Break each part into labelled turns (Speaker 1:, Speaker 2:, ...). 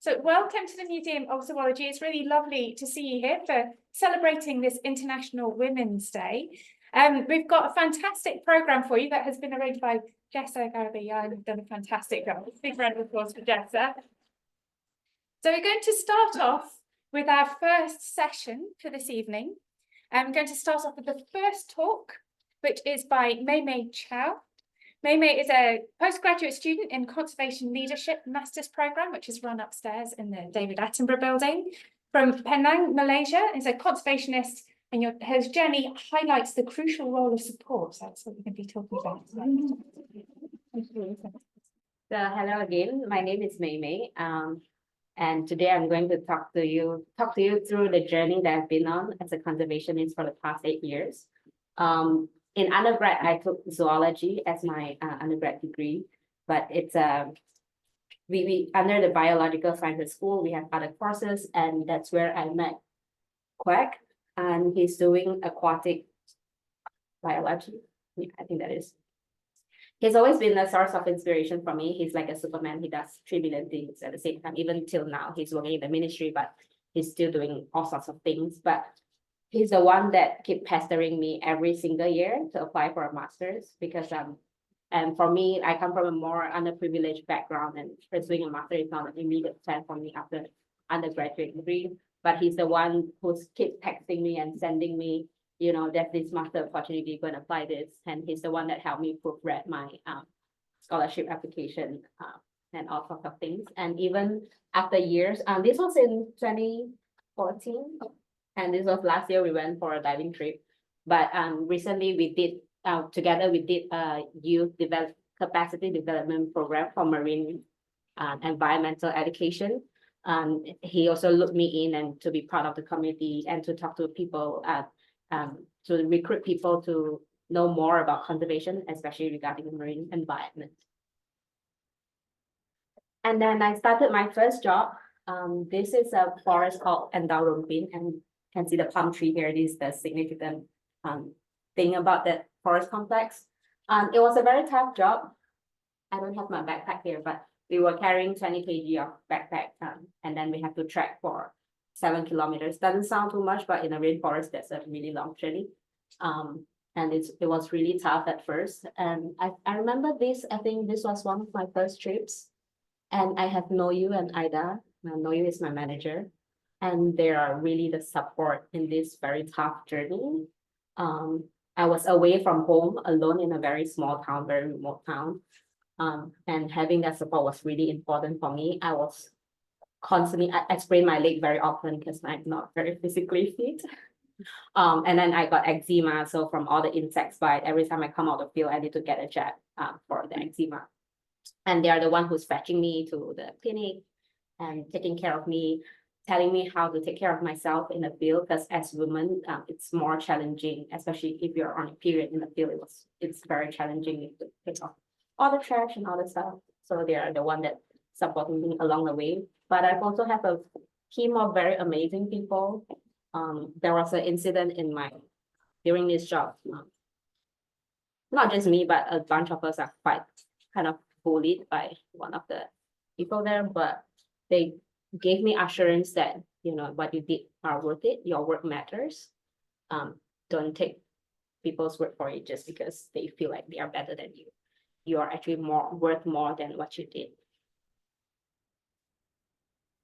Speaker 1: So welcome to the Museum of Zoology. It's really lovely to see you here for celebrating this International Women's Day. We've got a fantastic programme for you that has been arranged by Jessa Garabia. You've done a fantastic job. Big round of applause for Jessa. So we're going to start off with our first session for this evening. I'm going to start off with the first talk, which is by Mei Mei Chow. Mei Mei is a postgraduate student in Conservation Leadership Master's Programme, which is run upstairs in the David Attenborough building. From Penang, Malaysia, is a conservationist, and her journey highlights the crucial role of support. So that's what we're going to be talking about today.
Speaker 2: So hello again, my name is Mei Mei, and today I'm going to talk to you through the journey that I've been on as a conservationist for the past 8 years. In undergrad, I took zoology as my undergrad degree, but it's we under the biological sciences school, we have other courses, and that's where I met Quack, and he's doing aquatic biology. Yeah, I think that is. He's always been a source of inspiration for me. He's like a Superman. He does 3 billion things at the same time. Even till now, he's working in the ministry, but he's still doing all sorts of things. But he's the one that keep pestering me every single year to apply for a master's because and for me, I come from a more underprivileged background, and pursuing a master is not an immediate plan for me after undergraduate degree. But he's the one who's keep texting me and sending me, there's this master opportunity, go and apply this. And he's the one that helped me proofread my scholarship application and all sorts of things. And even after years, this was in 2014. And this was last year, we went for a diving trip. But recently we did, together we did a youth capacity development program for marine environmental education. He also looked me in and to be part of the community and to talk to people, to recruit people to know more about conservation, especially regarding the marine environment. And then I started my first job. This is a forest called Endarumpin, and can see the palm tree here. This is the significant thing about that forest complex. It was a very tough job. I don't have my backpack here, but we were carrying 20 kg of backpack, and then we have to trek for 7 kilometers. Doesn't sound too much, but in a rainforest, that's a really long journey. And it was really tough at first. And I remember this, I think this was one of my first trips. And I have Noyu and Ida. Noyu is my manager. And they are really the support in this very tough journey. I was away from home alone in a very small town, very remote town. And having that support was really important for me. I was constantly, I sprained my leg very often because I'm not very physically fit. And then I got eczema. So from all the insects bite, every time I come out of the field, I need to get a jab for the eczema. And they are the one who's fetching me to the clinic and taking care of me, telling me how to take care of myself in the field, because as women, it's more challenging, especially if you're on a period in the field. It's very challenging to pick up all the trash and all the stuff. So they are the one that supporting me along the way. But I've also have a team of very amazing people. There was an incident during this job. Not just me, but a bunch of us are quite kind of bullied by one of the people there, but they gave me assurance that, what you did are worth it. Your work matters. Don't take people's word for it just because they feel like they are better than you. You are actually worth more than what you did.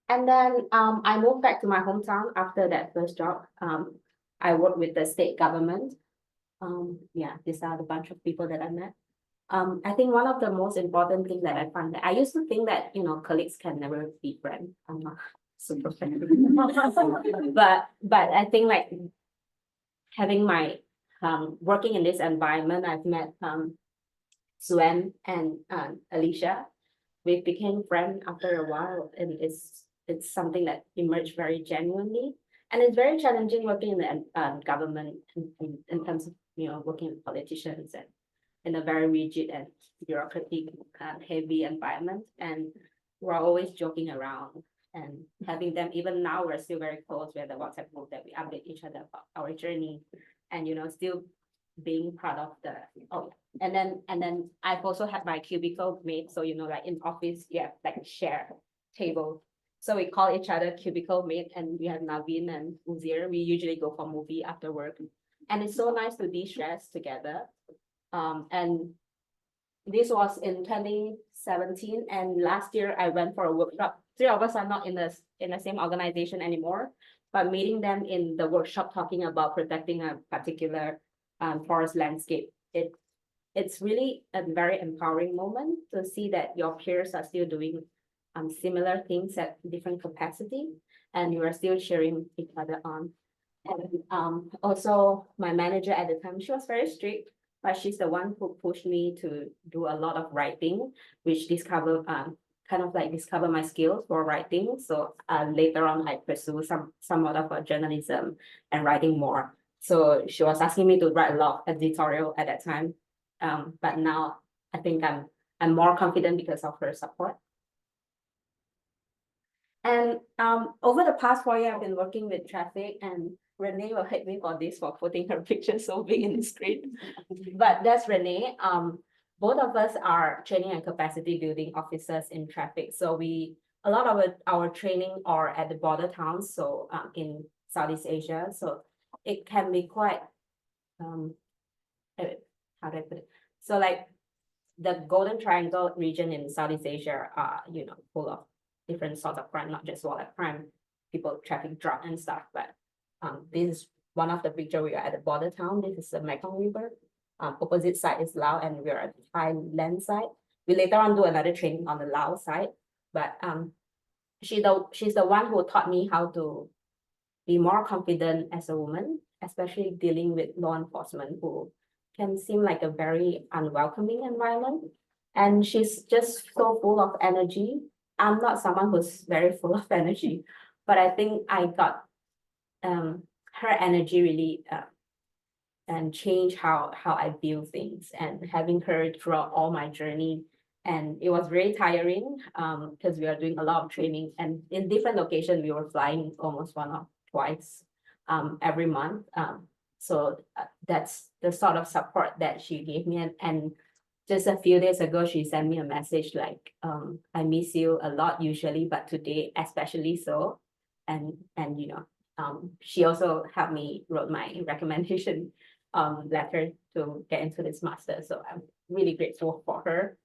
Speaker 2: And then I moved back to my hometown after that first job. I worked with the state government. Yeah, these are the bunch of people that I met. I think one of the most important things that I found that I used to think that, colleagues can never be friends. I'm not super friendly. but I think like having my working in this environment, I've met Suen and Alicia. We became friends after a while, and it's something that emerged very genuinely. And it's very challenging working in the government in terms of, working with politicians and in a very rigid and bureaucratic heavy environment. And we're always joking around and having them, even now we're still very close. We have the WhatsApp group that we update each other about our journey, and still being part of the and then I've also had my cubicle mate. So like in office, you have like share table So we call each other cubicle mate, and we have Naveen and Uzier. We usually go for movie after work. And it's so nice to de-stress together. And this was in 2017, and last year I went for a workshop. Three of us are not in the same organization anymore, but meeting them in the workshop talking about protecting a particular forest landscape. It's really a very empowering moment to see that your peers are still doing similar things at different capacity, and you are still cheering each other on. And also my manager at the time, she was very strict, but she's the one who pushed me to do a lot of writing, which discover my skills for writing. So later on, I pursue somewhat of journalism and writing more. So she was asking me to write a lot of editorial at that time. But now I think I'm more confident because of her support. And over the past 4 years, I've been working with traffic, and Renee will hate me for this, for putting her picture so big in the screen. But that's Renee. Both of us are training and capacity building officers in traffic. So a lot of our training are at the border towns, so in Southeast Asia. So it can be quite, how do I put it? So like the Golden Triangle region in Southeast Asia are, full of different sorts of crime, not just wildlife crime, people trafficking drug and stuff. But this is one of the picture. We are at the border town. This is the Mekong River. Opposite side is Laos, and we are at the Thailand side. We later on do another training on the Laos side, but she's the one who taught me how to be more confident as a woman, especially dealing with law enforcement who can seem like a very unwelcoming environment. And she's just so full of energy. I'm not someone who's very full of energy, but I think I got her energy really and change how I view things, and having her throughout all my journey. And it was very tiring because we are doing a lot of training, and in different locations we were flying almost one or twice every month. So that's the sort of support that she gave me. And just a few days ago, she sent me a message like, I miss you a lot usually, but today especially so. And she also helped me wrote my recommendation letter to get into this master. So I'm really grateful for her.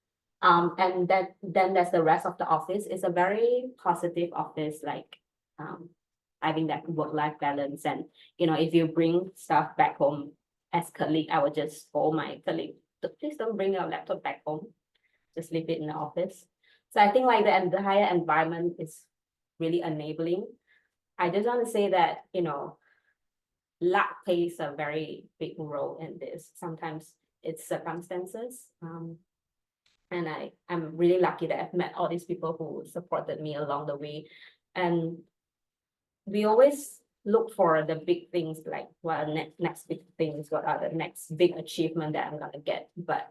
Speaker 2: And then there's the rest of the office. It's a very positive office, like having that work-life balance. And if you bring stuff back home as colleague, I would just scold my colleague, please don't bring your laptop back home, just leave it in the office. So I think like the entire environment is really enabling. I just want to say that luck plays a very big role in this. Sometimes it's circumstances. And I'm really lucky that I've met all these people who supported me along the way. And we always look for the big things, like what are next big things, what are the next big achievement that I'm gonna get. But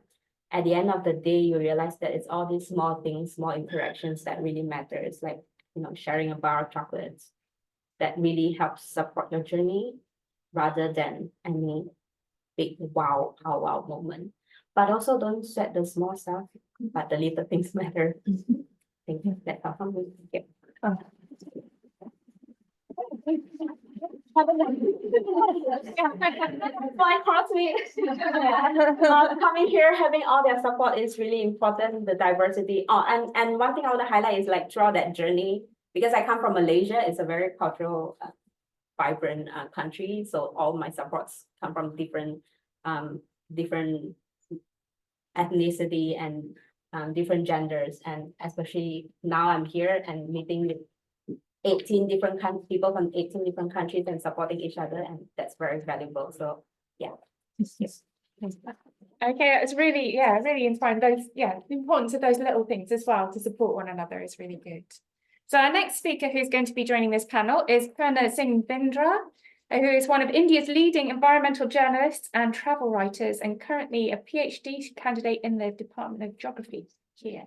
Speaker 2: at the end of the day, you realize that it's all these small things, small interactions that really matter. It's like, sharing a bar of chocolates that really helps support your journey rather than any big wow moment. But also don't sweat the small stuff, but the little things matter. Thank you. That's all from me. Thank you. My classmates coming here, having all their support is really important. The diversity. Oh, and one thing I want to highlight is like throughout that journey, because I come from Malaysia, it's a very cultural, vibrant country. So all my supports come from different ethnicity and different genders. And especially now I'm here and meeting with 18 different people from 18 different countries and supporting each other, and that's very valuable. So yeah.
Speaker 1: Okay, it's really, really inspiring. The importance of those little things as well to support one another is really good. So our next speaker who's going to be joining this panel is Prerna Bindra, who is one of India's leading environmental journalists and travel writers, and currently a PhD candidate in the Department of Geography here.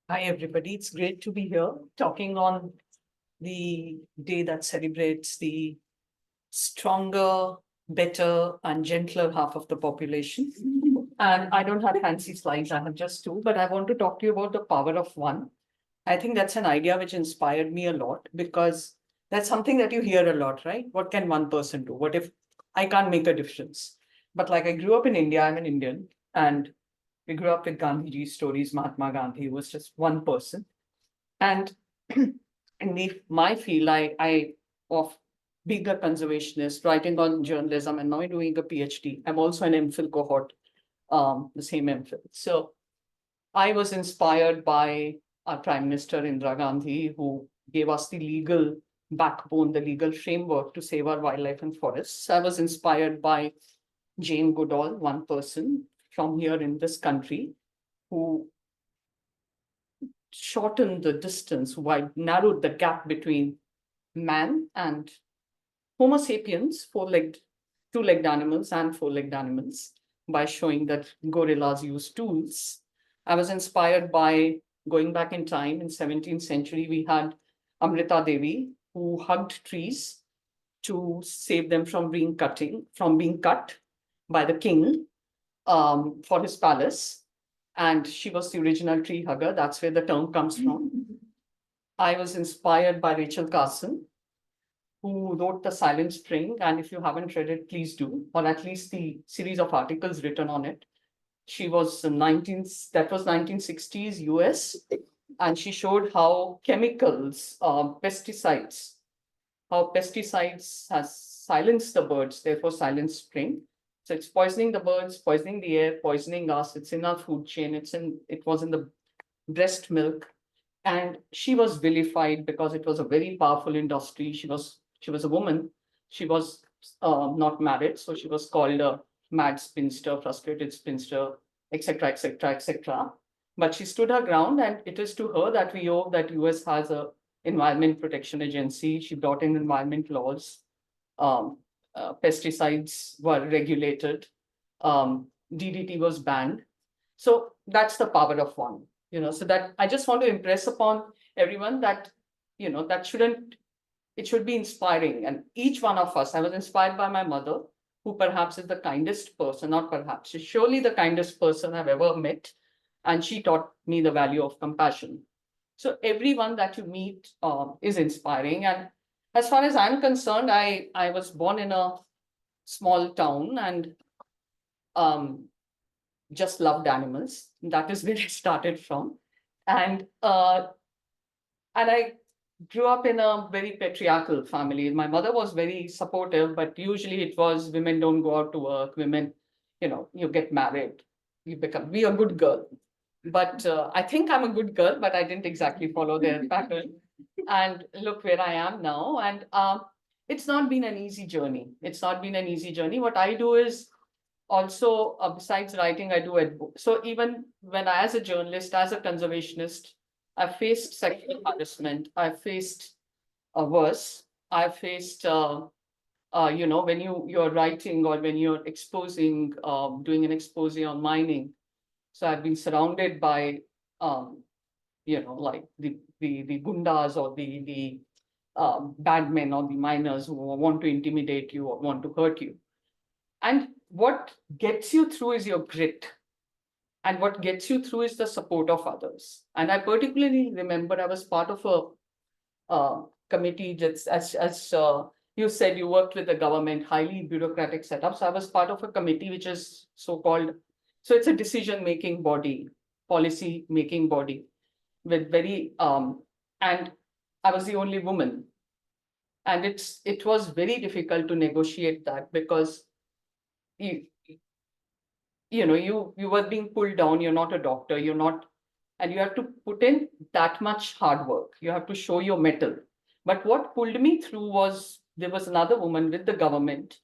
Speaker 3: Hi, everybody. It's great to be here talking on the day that celebrates the stronger better and gentler half of the population. And I don't have fancy slides, I have just two, but I want to talk to you about the power of one. I think that's an idea which inspired me a lot because that's something that you hear a lot, right? What can one person do? What if I can't make a difference? But like I grew up in India, I'm an Indian, and we grew up with Gandhiji's stories. Mahatma Gandhi was just one person. And in my field, I of being a conservationist, writing on journalism, and now doing a PhD. I'm also an MPhil cohort, the same MPhil. So I was inspired by our Prime Minister Indira Gandhi, who gave us the legal backbone, the legal framework to save our wildlife and forests. I was inspired by Jane Goodall, one person from here in this country, who shortened the distance, narrowed the gap between man and Homo sapiens, two-legged animals and four-legged animals, by showing that gorillas use tools. I was inspired by going back in time. In 17th century, we had Amrita Devi, who hugged trees to save them from being cut by the king for his palace. And she was the original tree hugger. That's where the term comes from. I was inspired by Rachel Carson, who wrote The Silent Spring. And if you haven't read it, please do, or at least the series of articles written on it. She was that was 1960s US. And she showed how chemicals, pesticides has silenced the birds, therefore silent spring. So it's poisoning the birds, poisoning the air, poisoning us. It's in our food chain. It was in the breast milk. And she was vilified because it was a very powerful industry. She was a woman. She was not married. So she was called a mad spinster, frustrated spinster, etc., etc., etc. But she stood her ground, and it is to her that we owe that US has a Environment Protection Agency. She brought in environment laws. Pesticides were regulated. DDT was banned. So that's the power of one. So that I just want to impress upon everyone that, it should be inspiring. And each one of us, I was inspired by my mother, who perhaps is the kindest person, not perhaps, she's surely the kindest person I've ever met. And she taught me the value of compassion. So everyone that you meet is inspiring. And as far as I'm concerned, I was born in a small town and just loved animals. That is where I started from. And I grew up in a very patriarchal family. My mother was very supportive, but usually it was women don't go out to work. Women, you get married, be a good girl. But I think I'm a good girl, but I didn't exactly follow their pattern. And look where I am now. And it's not been an easy journey. What I do is also, besides writing, I do it. So even when as a journalist, as a conservationist, I faced sexual harassment. I faced worse. I faced, when you're writing or when you're exposing, doing an expose on mining. So I've been surrounded by, like the gundas or the bad men or the miners who want to intimidate you or want to hurt you. And what gets you through is your grit. And what gets you through is the support of others. And I particularly remember I was part of a committee that's, as you said, you worked with the government, highly bureaucratic setup. So I was part of a committee which is so-called, so it's a decision-making body, policy-making body with very, and I was the only woman. And it was very difficult to negotiate that because you were being pulled down. You're not a doctor. You're not, and you have to put in that much hard work. You have to show your mettle. But what pulled me through was there was another woman with the government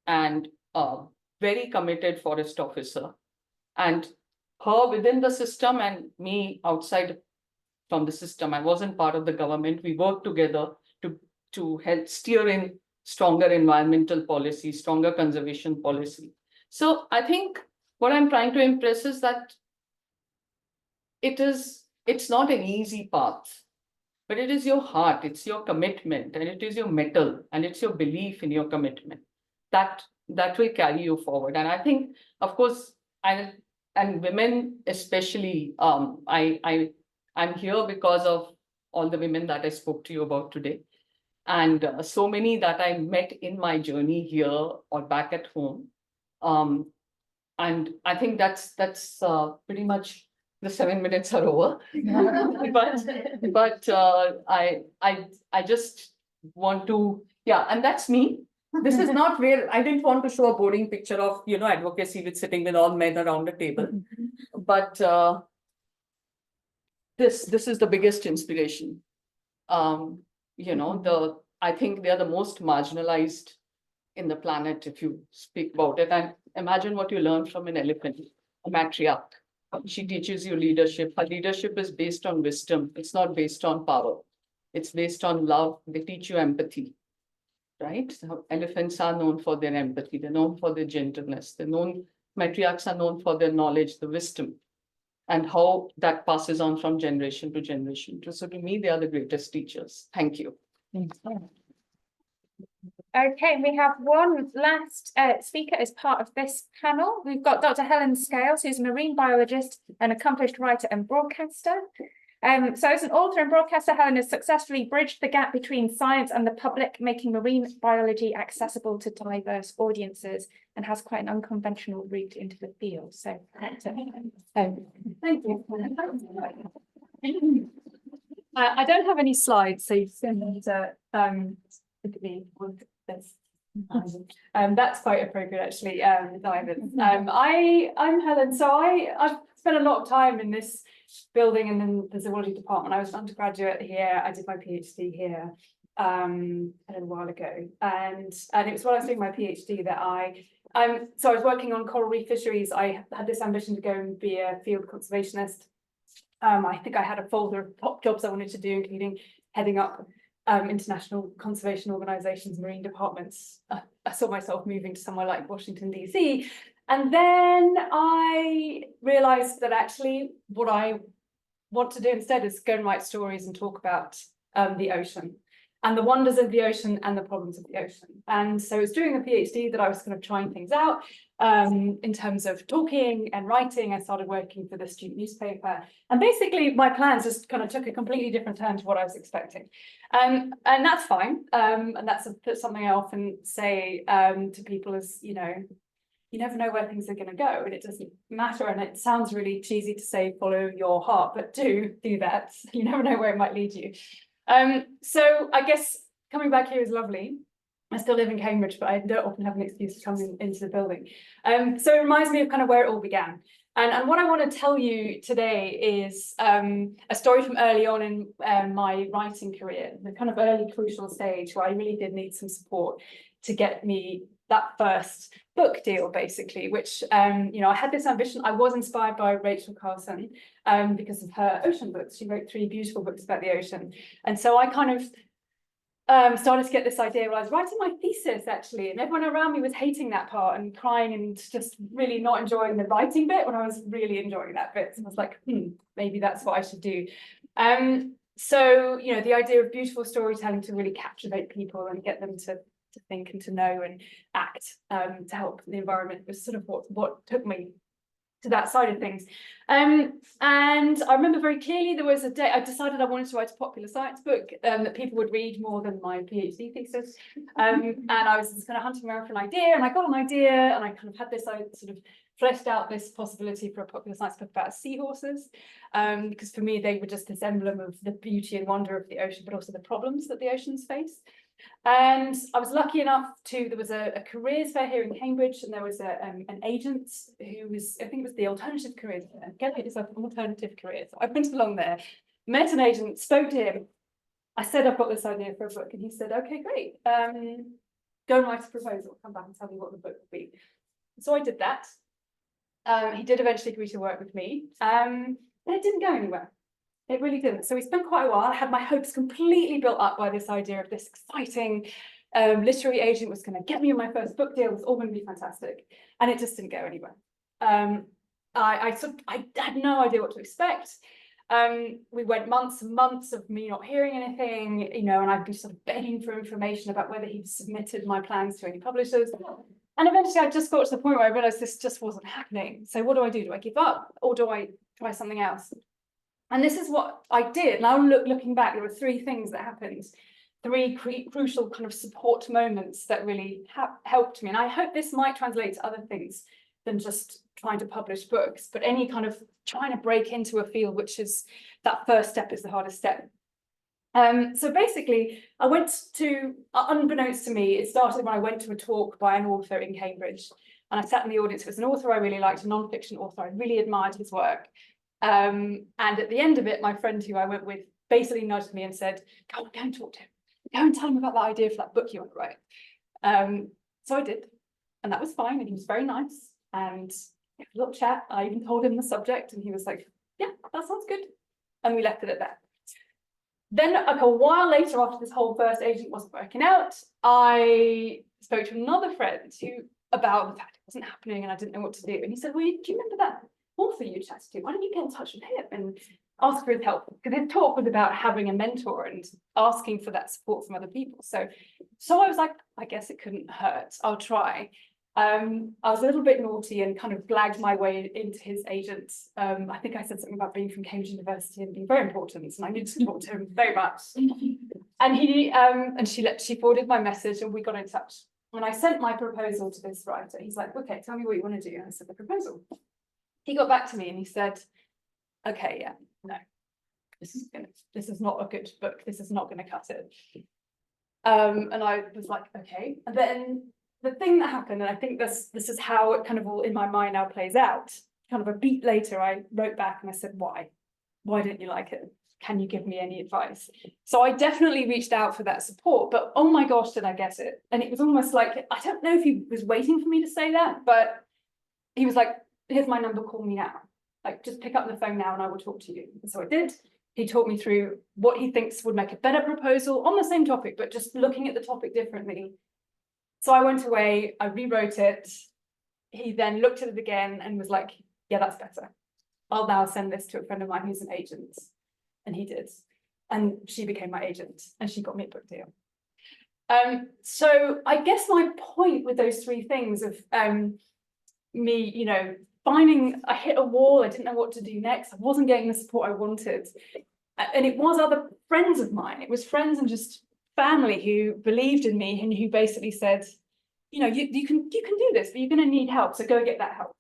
Speaker 3: and a very committed forest officer, and her within the system and me outside from the system. I wasn't part of the government. We worked together to help steer in stronger environmental policy, stronger conservation policy. So I think what I'm trying to impress is that it's not an easy path, but it is your heart, it's your commitment, and it is your mettle, and it's your belief in your commitment. that will carry you forward. And I think, of course, and women especially, I'm here because of all the women that I spoke to you about today. And so many that I met in my journey here or back at home. And I think that's pretty much the 7 minutes are over. but I just want to, yeah, and that's me. This is not where I didn't want to show a boring picture of, you know, advocacy with sitting with all men around the table. But this is the biggest inspiration. You know, I think they are the most marginalized in the planet if you speak about it. And imagine what you learn from an elephant, a matriarch. She teaches you leadership. Her leadership is based on wisdom. It's not based on power. It's based on love. They teach you empathy, right? So elephants are known for their empathy. They're known for their gentleness. Matriarchs are known for their knowledge, the wisdom, and how that passes on from generation to generation. So to me, they are the greatest teachers. Thank you.
Speaker 1: Okay, we have one last speaker as part of this panel. We've got Dr. Helen Scales, who's a marine biologist, an accomplished writer and broadcaster. So as an author and broadcaster, Helen has successfully bridged the gap between science and the public, making marine biology accessible to diverse audiences, and has quite an unconventional route into the field. So, thank you.
Speaker 4: I don't have any slides, so you can look at me with this. That's quite appropriate, actually. No, I haven't. I'm Helen. So I've spent a lot of time in this building and in the zoology department. I was an undergraduate here. I did my PhD here a little while ago, and it was while I was doing my PhD that so I was working on coral reef fisheries. I had this ambition to go and be a field conservationist. I think I had a folder of top jobs I wanted to do, including heading up international conservation organizations, marine departments. I saw myself moving to somewhere like Washington, DC. And then I realized that actually what I want to do instead is go and write stories and talk about the ocean and the wonders of the ocean and the problems of the ocean. And so it's during the PhD that I was kind of trying things out in terms of talking and writing. I started working for the student newspaper, and basically my plans just kind of took a completely different turn to what I was expecting. And that's fine. And that's something I often say to people is, you know, you never know where things are going to go, and it doesn't matter. And it sounds really cheesy to say follow your heart, but do that. You never know where it might lead you. So I guess coming back here is lovely. I still live in Cambridge, but I don't often have an excuse to come into the building. So it reminds me of kind of where it all began. And what I want to tell you today is a story from early on in my writing career, the kind of early crucial stage where I really did need some support to get me that first book deal, basically, which, you know, I had this ambition. I was inspired by Rachel Carson because of her ocean books. She wrote 3 beautiful books about the ocean. And so I kind of started to get this idea while I was writing my thesis, actually, and everyone around me was hating that part and crying and just really not enjoying the writing bit when I was really enjoying that bit. So I was like, maybe that's what I should do. So, you know, the idea of beautiful storytelling to really captivate people and get them to think and to know and act to help the environment was sort of what took me to that side of things. And I remember very clearly there was a day I decided I wanted to write a popular science book that people would read more than my PhD thesis. And I was just kind of hunting around for an idea, and I got an idea, and I kind of had this, I sort of fleshed out this possibility for a popular science book about seahorses, because for me they were just this emblem of the beauty and wonder of the ocean, but also the problems that the oceans face. And I was lucky enough there was a careers fair here in Cambridge, and there was an agent who was, I think it was the alternative careers, get yourself an alternative career. So I went along there, met an agent, spoke to him. I said, I've got this idea for a book, and he said, okay, great. Go and write a proposal, come back and tell me what the book would be. So I did that. He did eventually agree to work with me, but it didn't go anywhere. It really didn't. So we spent quite a while. I had my hopes completely built up by this idea of this exciting literary agent was going to get me my first book deal. It was all going to be fantastic. And it just didn't go anywhere. I had no idea what to expect. We went months and months of me not hearing anything, you know, and I'd be sort of begging for information about whether he'd submitted my plans to any publishers. And eventually I just got to the point where I realized this just wasn't happening. So what do? Do I give up or do I try something else? And this is what I did. Now looking back, there were three things that happened, three crucial kind of support moments that really helped me. And I hope this might translate to other things than just trying to publish books, but any kind of trying to break into a field, which is that first step is the hardest step. So basically, I went to, unbeknownst to me, it started when I went to a talk by an author in Cambridge. And I sat in the audience. It was an author I really liked, a non-fiction author. I really admired his work. And at the end of it, my friend who I went with basically nudged me and said, go and talk to him. Go and tell him about that idea for that book you want to write. So I did. And that was fine. And he was very nice. And we had a little chat. I even told him the subject. And he was like, yeah, that sounds good. And we left it at that. Then like a while later, after this whole first agent wasn't working out, I spoke to another friend about the fact it wasn't happening and I didn't know what to do. And he said, well, do you remember that author you chatted to? Why don't you get in touch with him and ask for his help? Because his talk was about having a mentor and asking for that support from other people. So I was like, I guess it couldn't hurt. I'll try. I was a little bit naughty and kind of blagged my way into his agent. I think I said something about being from Cambridge University and being very important, and I needed to talk to him very much. And she forwarded my message, and we got in touch. When I sent my proposal to this writer, he's like, "Okay, tell me what you want to do." And I said the proposal. He got back to me and he said, "Okay, yeah, no, this is not a good book. This is not going to cut it." And I was like, "Okay," and then. The thing that happened, and I think this is how it kind of all in my mind now plays out, kind of a beat later, I wrote back and I said, why? Why didn't you like it? Can you give me any advice? So I definitely reached out for that support, but oh my gosh, did I get it? And it was almost like, I don't know if he was waiting for me to say that, but he was like, here's my number, call me now. Like, just pick up the phone now and I will talk to you. And so I did. He talked me through what he thinks would make a better proposal on the same topic, but just looking at the topic differently. So I went away, I rewrote it. He then looked at it again and was like, yeah, that's better. I'll now send this to a friend of mine who's an agent. And he did. And she became my agent and she got me a book deal. So I guess my point with those three things of me, finding I hit a wall, I didn't know what to do next. I wasn't getting the support I wanted. And it was other friends of mine. It was friends and just family who believed in me and who basically said, you can do this, but you're going to need help, so go get that help,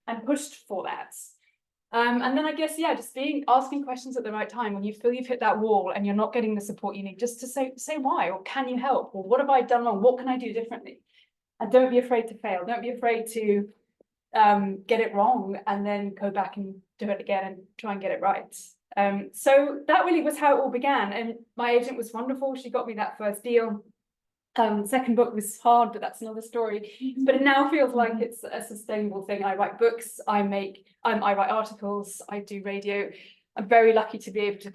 Speaker 4: and pushed for that. And then I guess, yeah, just asking questions at the right time when you feel you've hit that wall and you're not getting the support you need, just to say why, or can you help, or what have I done wrong, what can I do differently? And don't be afraid to fail, don't be afraid to get it wrong and then go back and do it again and try and get it right. So that really was how it all began, and my agent was wonderful. She got me that first deal. Second book was hard, but that's another story. But it now feels like it's a sustainable thing. I write books, I write articles, I do radio. I'm very lucky to be able to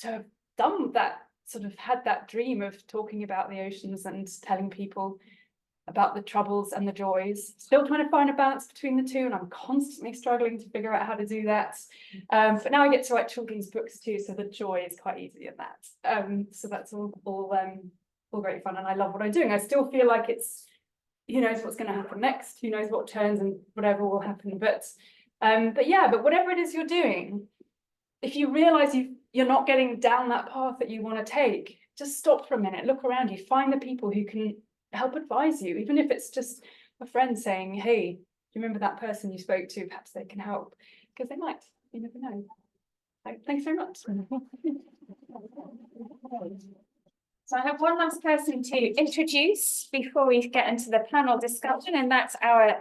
Speaker 4: have done that, sort of had that dream of talking about the oceans and telling people about the troubles and the joys. Still trying to find a balance between the two, and I'm constantly struggling to figure out how to do that. But now I get to write children's books too, so the joy is quite easy in that. So that's all great fun, and I love what I'm doing. I still feel like it's, who knows what's going to happen next, who knows what turns and whatever will happen. But whatever it is you're doing, if you realize you're not getting down that path that you want to take, just stop for a minute, look around you, find the people who can help advise you, even if it's just a friend saying, hey, do you remember that person you spoke to? Perhaps they can help, because they might, you never know. Thanks very much.
Speaker 1: So I have one last person to introduce before we get into the panel discussion, and that's our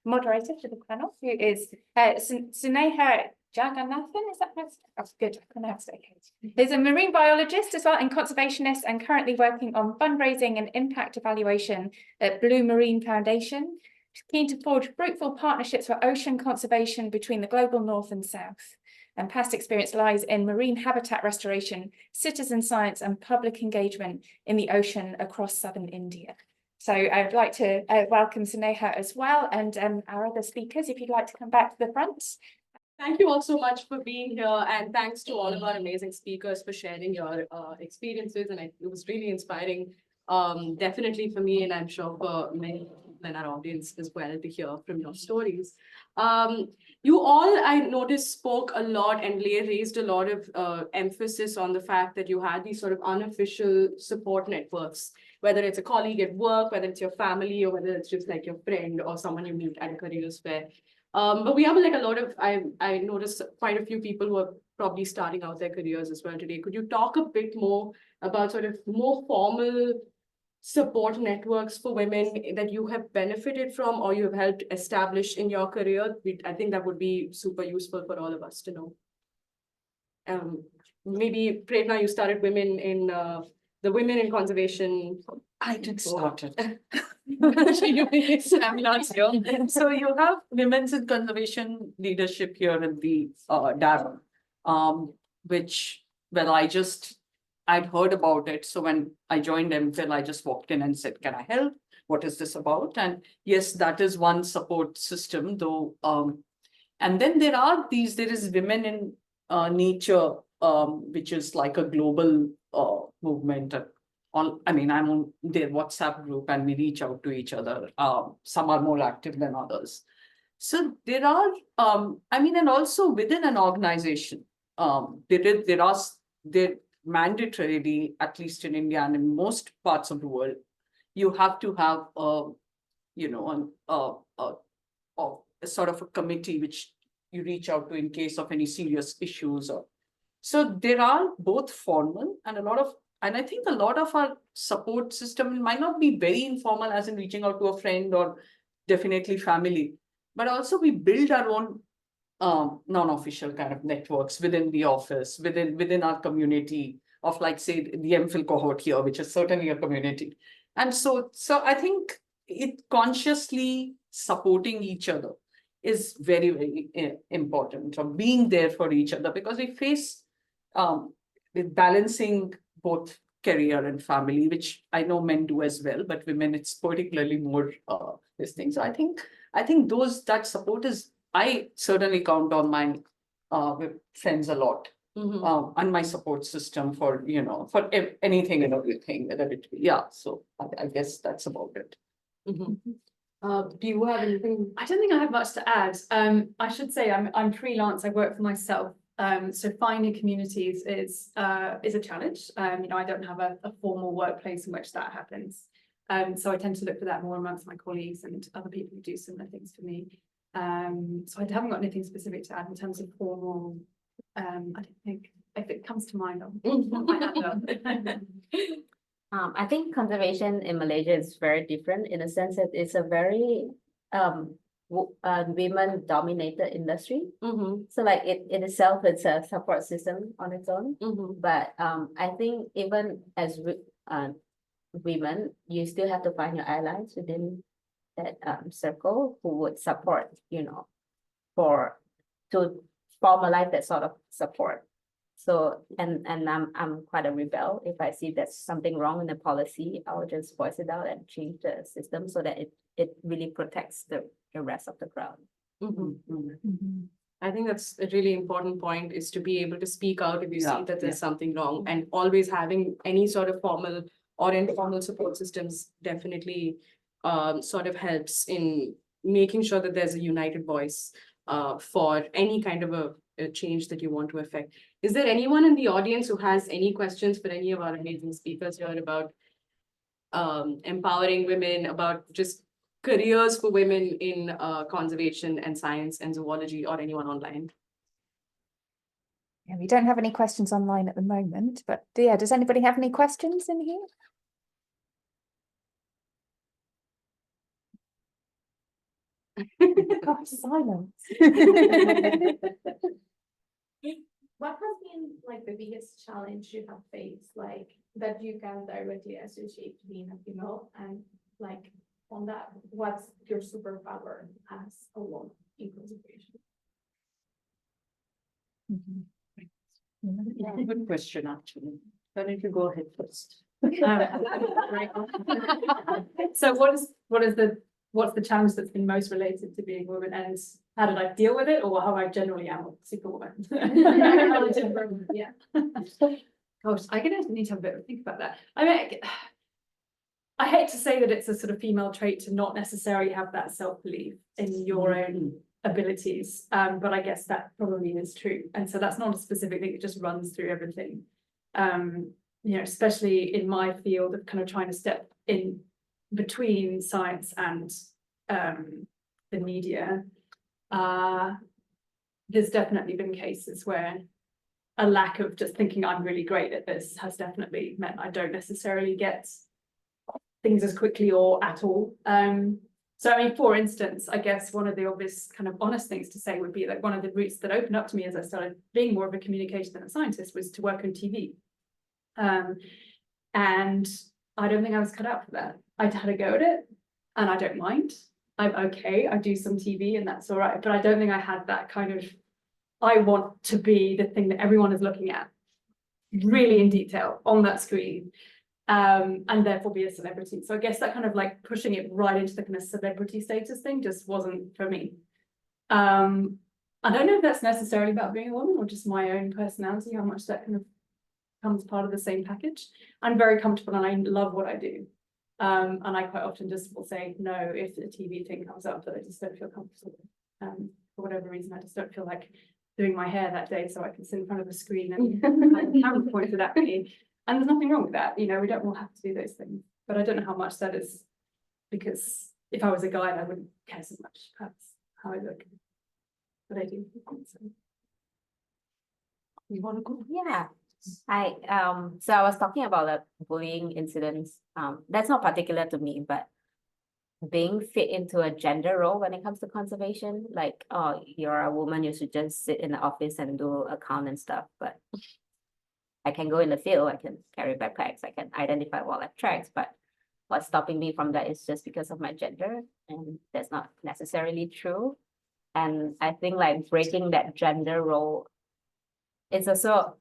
Speaker 1: moderator for the panel, who is Sneha Jagannathan. Is that right? Oh, good, I pronounced it okay. He's a marine biologist as well and conservationist, and currently working on fundraising and impact evaluation at Blue Marine Foundation. He's keen to forge fruitful partnerships for ocean conservation between the global north and south. And past experience lies in marine habitat restoration, citizen science, and public engagement in the ocean across southern India. So I'd like to welcome Sneha as well, and our other speakers, if you'd like to come back to the front.
Speaker 5: Thank you all so much for being here, and thanks to all of our amazing speakers for sharing your experiences, and it was really inspiring, definitely for me, and I'm sure for many people in our audience as well to hear from your stories. You all, I noticed, spoke a lot and raised a lot of emphasis on the fact that you had these sort of unofficial support networks, whether it's a colleague at work, whether it's your family, or whether it's just like your friend or someone you meet at a careers fair. But we have like a lot of, I noticed quite a few people who are probably starting out their careers as well today. Could you talk a bit more about sort of more formal support networks for women that you have benefited from or you have helped establish in your career? I think that would be super useful for all of us to know. Maybe Prerna, you started the Women in Conservation.
Speaker 3: I did start it. I'm not sure. So you have Women's in Conservation Leadership here in the DARA, which, well, I'd heard about it. So when I joined MPhil, I just walked in and said, can I help? What is this about? And yes, that is one support system, though. And then there is Women in Nature, which is like a global movement. I'm on their WhatsApp group and we reach out to each other. Some are more active than others. So there are, and also within an organization, there mandatorily, at least in India and in most parts of the world, you have to have a sort of a committee which you reach out to in case of any serious issues. So there are both formal and I think a lot of our support system might not be very informal, as in reaching out to a friend or definitely family, but also we build our own non-official kind of networks within the office, within our community of, like, say, the MPhil cohort here, which is certainly a community. And so I think it consciously supporting each other is very, very important, or being there for each other, because we face with balancing both career and family, which I know men do as well, but women, it's particularly more this thing. So I think that support is, I certainly count on my friends a lot, and my support system for anything and everything, whether it be, so I guess that's about it.
Speaker 5: Do you have anything?
Speaker 4: I don't think I have much to add. I should say I'm freelance. I work for myself. So finding communities is a challenge. I don't have a formal workplace in which that happens. So I tend to look for that more amongst my colleagues and other people who do similar things for me. So I haven't got anything specific to add in terms of formal. I don't think, if it comes to mind, I'll put my hand up.
Speaker 2: I think conservation in Malaysia is very different in the sense that it's a very women-dominated industry. So like it in itself, it's a support system on its own. But I think even as women, you still have to find your allies within that circle who would support, to formalize that sort of support. So and I'm quite a rebel. If I see there's something wrong in the policy, I'll just voice it out and change the system so that it really protects the rest of the crowd.
Speaker 5: I think that's a really important point, is to be able to speak out if you see that there's something wrong, and always having any sort of formal or informal support systems definitely sort of helps in making sure that there's a united voice for any kind of a change that you want to affect. Is there anyone in the audience who has any questions for any of our amazing speakers here about empowering women, about just careers for women in conservation and science and zoology, or anyone online?
Speaker 1: Yeah, we don't have any questions online at the moment, but yeah, does anybody have any questions in here? Oh, silence.
Speaker 6: What has been like the biggest challenge you have faced, like that you can directly associate to being a female, and like on that, what's your superpower as a woman in conservation?
Speaker 3: Good question, actually. Why don't you go ahead first?
Speaker 4: So what's the challenge that's been most related to being a woman, and how did I deal with it, or how I generally am a superwoman?
Speaker 6: Yeah.
Speaker 4: Gosh, I'm gonna need to have a bit of a think about that. I mean, I hate to say that it's a sort of female trait to not necessarily have that self-belief in your own abilities, but I guess that probably is true. And so that's not a specific thing, it just runs through everything. You know, especially in my field of kind of trying to step in between science and the media, there's definitely been cases where a lack of just thinking I'm really great at this has definitely meant I don't necessarily get things as quickly or at all. So I mean, for instance, I guess one of the obvious kind of honest things to say would be like one of the routes that opened up to me as I started being more of a communicator than a scientist was to work on TV. And I don't think I was cut out for that. I'd had a go at it and I don't mind. I'm okay, I do some TV and that's all right, but I don't think I had that kind of, I want to be the thing that everyone is looking at really in detail on that screen, and therefore be a celebrity. So I guess that kind of like pushing it right into the kind of celebrity status thing just wasn't for me. I don't know if that's necessarily about being a woman or just my own personality, how much that kind of comes part of the same package. I'm very comfortable and I love what I do. And I quite often just will say no if the TV thing comes up that I just don't feel comfortable. For whatever reason, I just don't feel like doing my hair that day so I can sit in front of the screen and have the camera pointed at me. And there's nothing wrong with that, you know, we don't all have to do those things. But I don't know how much that is, because if I was a guy, I wouldn't care so much. That's how I look. But I do. So.
Speaker 3: You want to go?
Speaker 2: Yeah. So I was talking about the bullying incidents. That's not particular to me, but being fit into a gender role when it comes to conservation, like, oh, you're a woman, you should just sit in the office and do account and stuff. But I can go in the field, I can carry backpacks, I can identify wildlife tracks, but what's stopping me from that is just because of my gender, and that's not necessarily true. And I think like breaking that gender role, it's also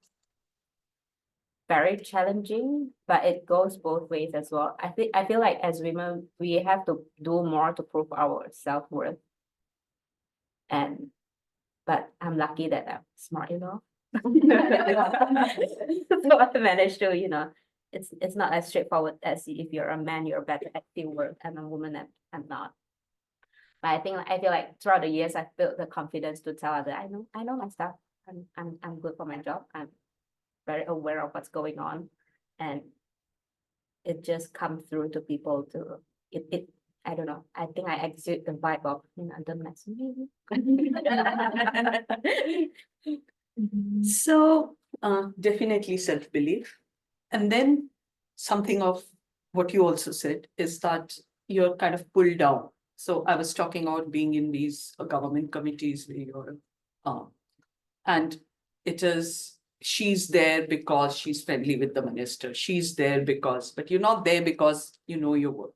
Speaker 2: very challenging, but it goes both ways as well. I feel like as women, we have to do more to prove our self-worth. But I'm lucky that I'm smart enough. So I managed to, you know, it's not as straightforward as if you're a man, you're better at field work, and a woman I'm not. But I feel like throughout the years I've built the confidence to tell others I know my stuff. I'm good for my job. I'm very aware of what's going on, and it just comes through to people to it I don't know, I think I exude the vibe of, you know, don't mess with me.
Speaker 3: So definitely self-belief. And then something of what you also said is that you're kind of pulled down. So I was talking about being in these government committees where you're and it is, she's there because she's friendly with the minister. She's there because, but you're not there because you know your worth.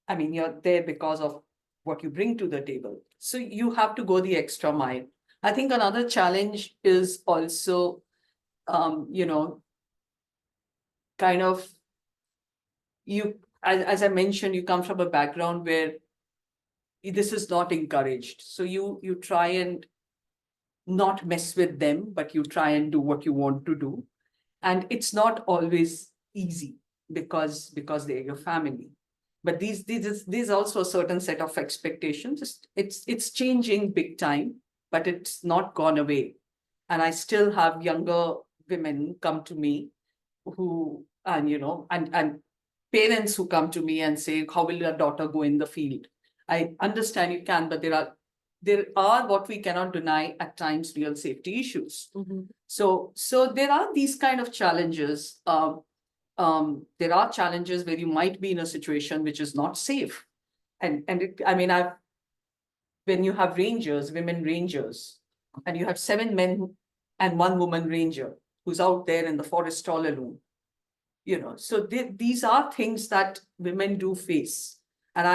Speaker 3: I mean, you're there because of what you bring to the table. So you have to go the extra mile. I think another challenge is also, you know, kind of, you, as I mentioned, you come from a background where this is not encouraged. So you try and not mess with them, but you try and do what you want to do. And it's not always easy because they're your family. But these also a certain set of expectations. It's changing big time, but it's not gone away. And I still have younger women come to me who, and you know, and parents who come to me and say, how will your daughter go in the field? I understand you can, but there are what we cannot deny at times real safety issues.
Speaker 2: Mm-hmm.
Speaker 3: So there are these kind of challenges. There are challenges where you might be in a situation which is not safe. And when you have rangers, women rangers, and you have 7 men and 1 woman ranger who's out there in the forest all alone, you know, so these are things that women do face. And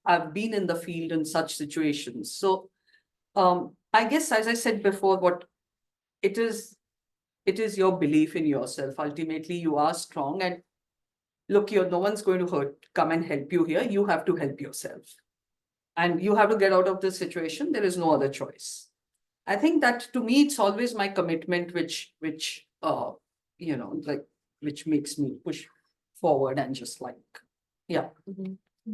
Speaker 3: I've been in the field in such situations. So I guess, as I said before, what it is your belief in yourself. Ultimately, you are strong, and look, no one's going to come and help you here. You have to help yourself, and you have to get out of this situation. There is no other choice. I think that to me, it's always my commitment, which you know, like, which makes me push forward and just like, yeah,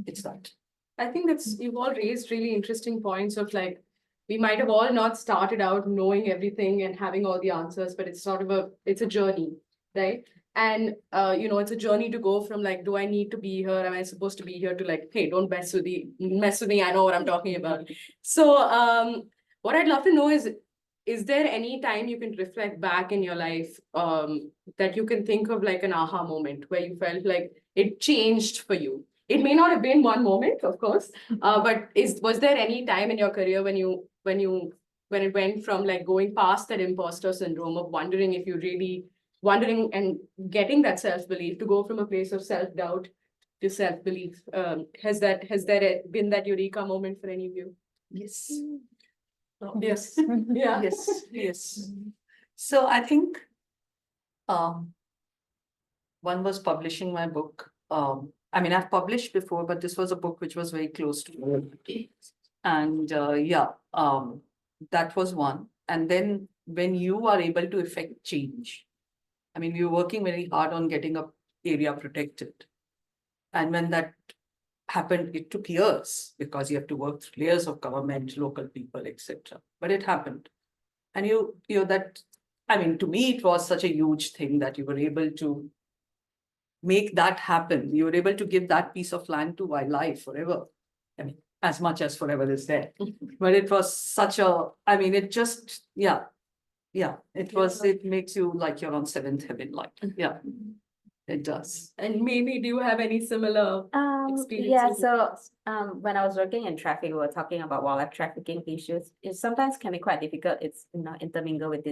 Speaker 3: it's that.
Speaker 5: I think you've all raised really interesting points of like, we might have all not started out knowing everything and having all the answers, but it's sort of it's a journey, right? And, it's a journey to go from like, do I need to be here? Am I supposed to be here to like, hey, don't mess with me. I know what I'm talking about. So, what I'd love to know is there any time you can reflect back in your life, that you can think of like an aha moment where you felt like it changed for you? It may not have been one moment, of course, but was there any time in your career when it went from like going past that imposter syndrome of wondering and getting that self-belief to go from a place of self-doubt to self-belief? Has there been that eureka moment for any of you?
Speaker 3: Yes.
Speaker 5: Yes. Yeah.
Speaker 3: Yes. So I think one was publishing my book. I mean, I've published before, but this was a book which was very close to me. And that was one. And then when you are able to effect change, I mean, you're working very hard on getting a area protected. And when that happened, it took years because you have to work through layers of government, local people, etc. But it happened. And I mean, to me, it was such a huge thing that you were able to make that happen. You were able to give that piece of land to wildlife forever. I mean, as much as forever is there. But it was I mean, it just, it makes you like you're on seventh heaven, like, yeah, it does.
Speaker 5: And maybe do you have any similar
Speaker 2: Yeah,
Speaker 5: experiences?
Speaker 2: so when I was working in traffic, we were talking about wildlife trafficking issues. It sometimes can be quite difficult. It's intermingled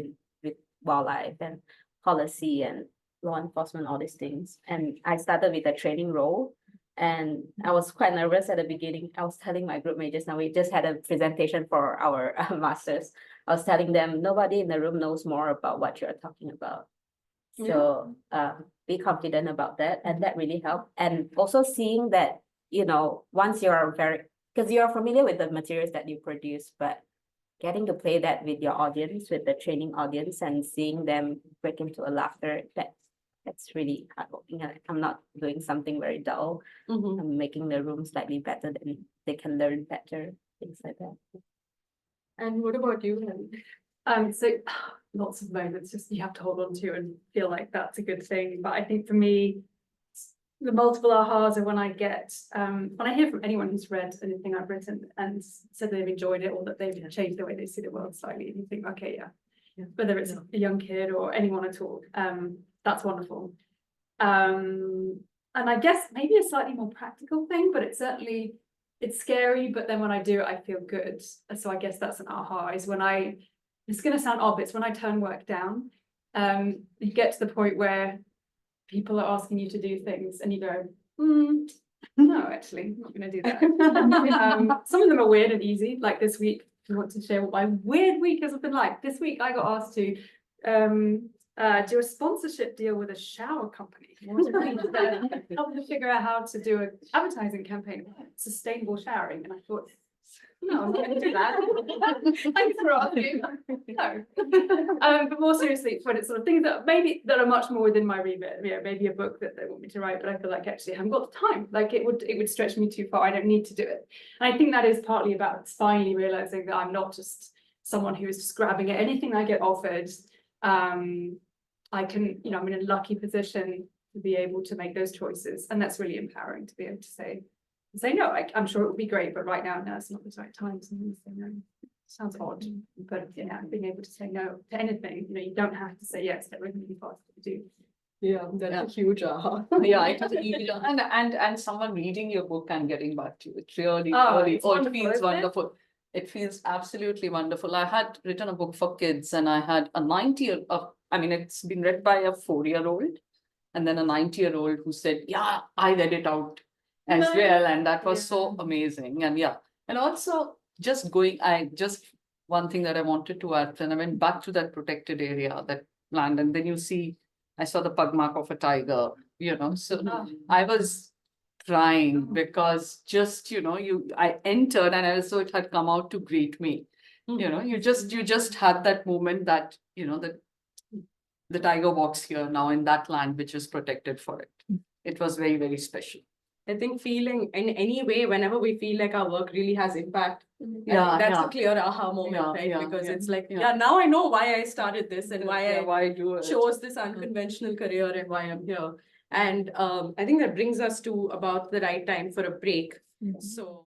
Speaker 2: with wildlife and policy and law enforcement, all these things. And I started with a training role, and I was quite nervous at the beginning. I was telling my group mates just now, we just had a presentation for our masters. I was telling them nobody in the room knows more about what you're talking about. So be confident about that, and that really helped. And also seeing that, once you're because you're familiar with the materials that you produce, but getting to play that with your audience, with the training audience, and seeing them break into a laughter, that's really hardworking. I'm not doing something very dull. I'm making the room slightly better, then they can learn better, things like that.
Speaker 5: And what about you, Helen?
Speaker 4: So lots of moments just you have to hold on to and feel like that's a good thing. But I think for me, the multiple ahas are when I hear from anyone who's read anything I've written and said they've enjoyed it or that they've changed the way they see the world slightly, and you think, okay, yeah. Whether it's a young kid or anyone at all, that's wonderful. And I guess maybe a slightly more practical thing, but it's scary, but then when I do it, I feel good. So I guess that's an aha, is when it's going to sound odd, but it's when I turn work down. You get to the point where people are asking you to do things and you go, no, actually, I'm not going to do that. Some of them are weird and easy, like this week. I want to share what my weird week has been like. This week I got asked to do a sponsorship deal with a shower company. Help me figure out how to do an advertising campaign, sustainable showering. And I thought, no, I'm not going to do that. Thanks for asking. No. But more seriously, when it's sort of things that are much more within my remit, maybe a book that they want me to write, but I feel like actually I haven't got the time. Like it would stretch me too far. I don't need to do it. And I think that is partly about finally realizing that I'm not just someone who is just grabbing at anything I get offered. I can, I'm in a lucky position to be able to make those choices, and that's really empowering to be able to say no. I'm sure it would be great, but right now, no, it's not the right time. So say no. Sounds odd, but being able to say no to anything, you don't have to say yes to everything you possibly do.
Speaker 5: Yeah, that's a huge aha.
Speaker 3: Yeah, it was easy. And someone reading your book and getting back to you. It really, it feels wonderful. It feels absolutely wonderful. I had written a book for kids, and I had a 90-year-old, I mean, it's been read by a 4-year-old, and then a 90-year-old who said, yeah, I read it out as well. And that was so amazing. And and also one thing that I wanted to add, and I went back to that protected area, that land, and then I saw the pug mark of a tiger, so I was crying because I entered and I saw it had come out to greet me. You just had that moment that, the tiger walks here now in that land, which is protected for it. It was very, very special.
Speaker 5: I think feeling in any way, whenever we feel like our work really has impact, I think
Speaker 3: Yeah,
Speaker 5: that's
Speaker 3: yeah.
Speaker 5: a clear aha moment,
Speaker 3: Yeah,
Speaker 5: right?
Speaker 3: yeah,
Speaker 5: Because
Speaker 3: yeah,
Speaker 5: it's like,
Speaker 3: yeah.
Speaker 5: yeah, now I know why I started this and why
Speaker 3: Yeah,
Speaker 5: I
Speaker 3: why do it?
Speaker 5: chose this unconventional career and why I'm here. And I think that brings us to about the right time for a break. So.